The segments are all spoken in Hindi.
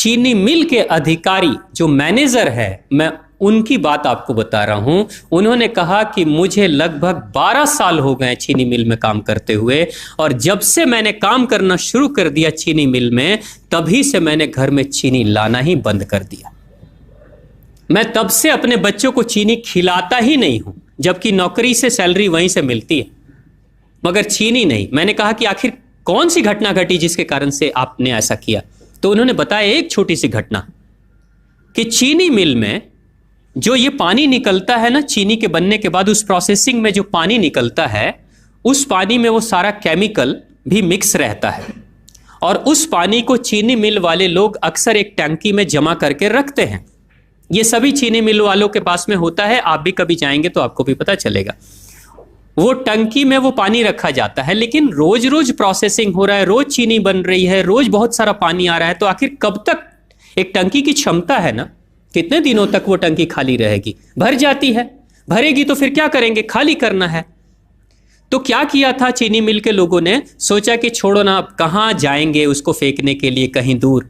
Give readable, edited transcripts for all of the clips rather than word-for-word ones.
चीनी मिल के अधिकारी जो मैनेजर है, मैं उनकी बात आपको बता रहा हूं। उन्होंने कहा कि मुझे लगभग 12 साल हो गए चीनी मिल में काम करते हुए, और जब से मैंने काम करना शुरू कर दिया चीनी मिल में, तभी से मैंने घर में चीनी लाना ही बंद कर दिया। मैं तब से अपने बच्चों को चीनी खिलाता ही नहीं हूं, जबकि नौकरी से सैलरी वहीं से मिलती है, मगर चीनी नहीं। मैंने कहा कि आखिर कौन सी घटना घटी जिसके कारण से आपने ऐसा किया? तो उन्होंने बताया एक छोटी सी घटना, कि चीनी मिल में जो ये पानी निकलता है ना, चीनी के बनने के बाद उस प्रोसेसिंग में जो पानी निकलता है, उस पानी में वो सारा केमिकल भी मिक्स रहता है, और उस पानी को चीनी मिल वाले लोग अक्सर एक टंकी में जमा करके रखते हैं। ये सभी चीनी मिल वालों के पास में होता है, आप भी कभी जाएंगे तो आपको भी पता चलेगा। वो टंकी में वो पानी रखा जाता है, लेकिन रोज रोज प्रोसेसिंग हो रहा है, रोज चीनी बन रही है, रोज बहुत सारा पानी आ रहा है, तो आखिर कब तक? एक टंकी की क्षमता है ना, कितने दिनों तक वो टंकी खाली रहेगी? भर जाती है, भरेगी तो फिर क्या करेंगे? खाली करना है। तो क्या किया था चीनी मिल के लोगों ने? सोचा कि छोड़ो ना, अब कहाँ जाएंगे उसको फेंकने के लिए कहीं दूर,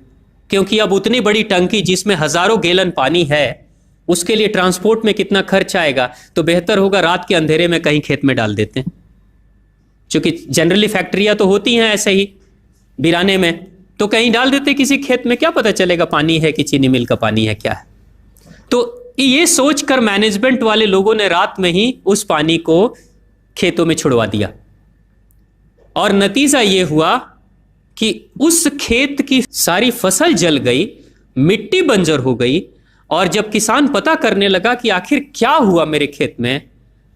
क्योंकि अब उतनी बड़ी टंकी जिसमें हजारों गैलन पानी है, उसके लिए ट्रांसपोर्ट में कितना खर्च आएगा, तो बेहतर होगा रात के अंधेरे में कहीं खेत में डाल देते हैं। क्योंकि जनरली फैक्ट्रियां तो होती हैं ऐसे ही बिराने में, तो कहीं डाल देते किसी खेत में, क्या पता चलेगा पानी है कि चीनी मिल का पानी है, क्या है। तो ये सोचकर मैनेजमेंट वाले लोगों ने रात में ही उस पानी को खेतों में छुड़वा दिया, और नतीजा ये हुआ कि उस खेत की सारी फसल जल गई, मिट्टी बंजर हो गई। और जब किसान पता करने लगा कि आखिर क्या हुआ मेरे खेत में,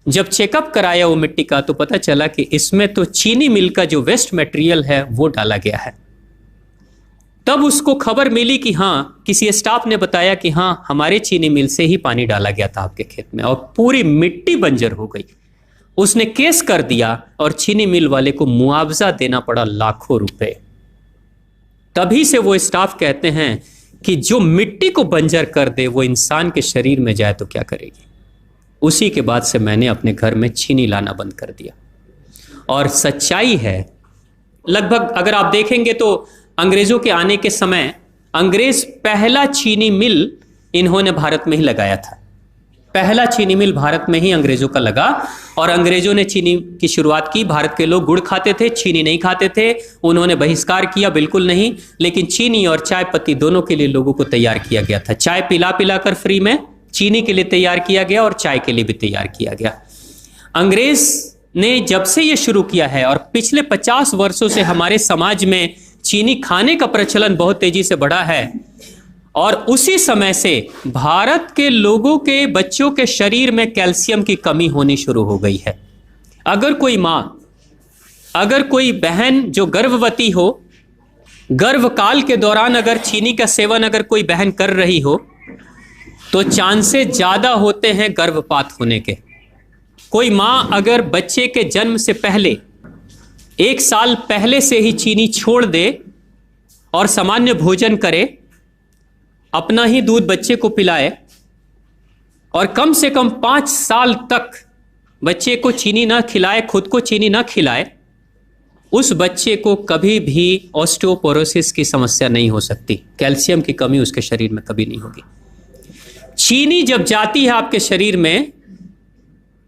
जब चेकअप कराया वो मिट्टी का, तो पता चला कि इसमें तो चीनी मिल का जो वेस्ट मटेरियल है वो डाला गया है। तब उसको खबर मिली कि हाँ, किसी स्टाफ ने बताया कि हाँ, हमारे चीनी मिल से ही पानी डाला गया था आपके खेत में, और पूरी मिट्टी बंजर हो गई। उसने केस कर दिया और चीनी मिल वाले को मुआवजा देना पड़ा लाखों रुपए। तभी से वो स्टाफ कहते हैं कि जो मिट्टी को बंजर कर दे वो इंसान के शरीर में जाए तो क्या करेगी। उसी के बाद से मैंने अपने घर में चीनी लाना बंद कर दिया। और सच्चाई है, लगभग अगर आप देखेंगे तो अंग्रेजों के आने के समय अंग्रेज पहला चीनी मिल इन्होंने भारत में ही लगाया था। पहला चीनी मिल भारत में ही अंग्रेजों का लगा, और अंग्रेजों ने चीनी की शुरुआत की। भारत के लोग गुड़ खाते थे, चीनी नहीं खाते थे। उन्होंने बहिष्कार किया, बिल्कुल नहीं, लेकिन चीनी और चाय पत्ती दोनों के लिए लोगों को तैयार किया गया था। चाय पिला पिला कर फ्री में चीनी के लिए तैयार किया गया, और चाय के लिए भी तैयार किया गया। अंग्रेज ने जब से ये शुरू किया है, और पिछले 50 वर्षों से हमारे समाज में चीनी खाने का प्रचलन बहुत तेजी से बढ़ा है, और उसी समय से भारत के लोगों के बच्चों के शरीर में कैल्शियम की कमी होनी शुरू हो गई है। अगर कोई मां, अगर कोई बहन जो गर्भवती हो, गर्भकाल के दौरान अगर चीनी का सेवन अगर कोई बहन कर रही हो, तो चांसेस ज्यादा होते हैं गर्भपात होने के। कोई मां अगर बच्चे के जन्म से पहले 1 साल पहले से ही चीनी छोड़ दे और सामान्य भोजन करे, अपना ही दूध बच्चे को पिलाए, और कम से कम 5 साल तक बच्चे को चीनी ना खिलाए, खुद को चीनी ना खिलाए, उस बच्चे को कभी भी ऑस्टियोपोरोसिस की समस्या नहीं हो सकती। कैल्शियम की कमी उसके शरीर में कभी नहीं होगी। चीनी जब जाती है आपके शरीर में,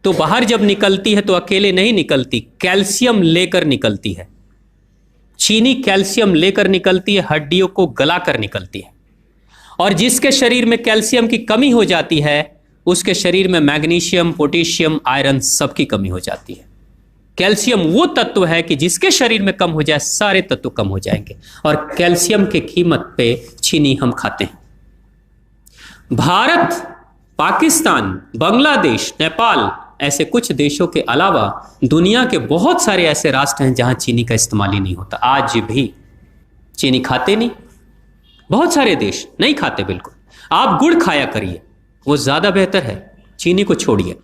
तो बाहर जब निकलती है तो अकेले नहीं निकलती, कैल्शियम लेकर निकलती है। चीनी कैल्शियम लेकर निकलती है, हड्डियों को गलाकर निकलती है। और जिसके शरीर में कैल्शियम की कमी हो जाती है, उसके शरीर में मैग्नीशियम, पोटेशियम, आयरन सबकी कमी हो जाती है। कैल्शियम वो तत्व है कि जिसके शरीर में कम हो जाए, सारे तत्व कम हो जाएंगे, और कैल्शियम की कीमत पे चीनी हम खाते हैं। भारत, पाकिस्तान, बांग्लादेश, नेपाल, ऐसे कुछ देशों के अलावा दुनिया के बहुत सारे ऐसे राष्ट्र हैं जहां चीनी का इस्तेमाल ही नहीं होता। आज भी चीनी खाते नहीं, बहुत सारे देश नहीं खाते बिल्कुल। आप गुड़ खाया करिए, वो ज्यादा बेहतर है, चीनी को छोड़िए।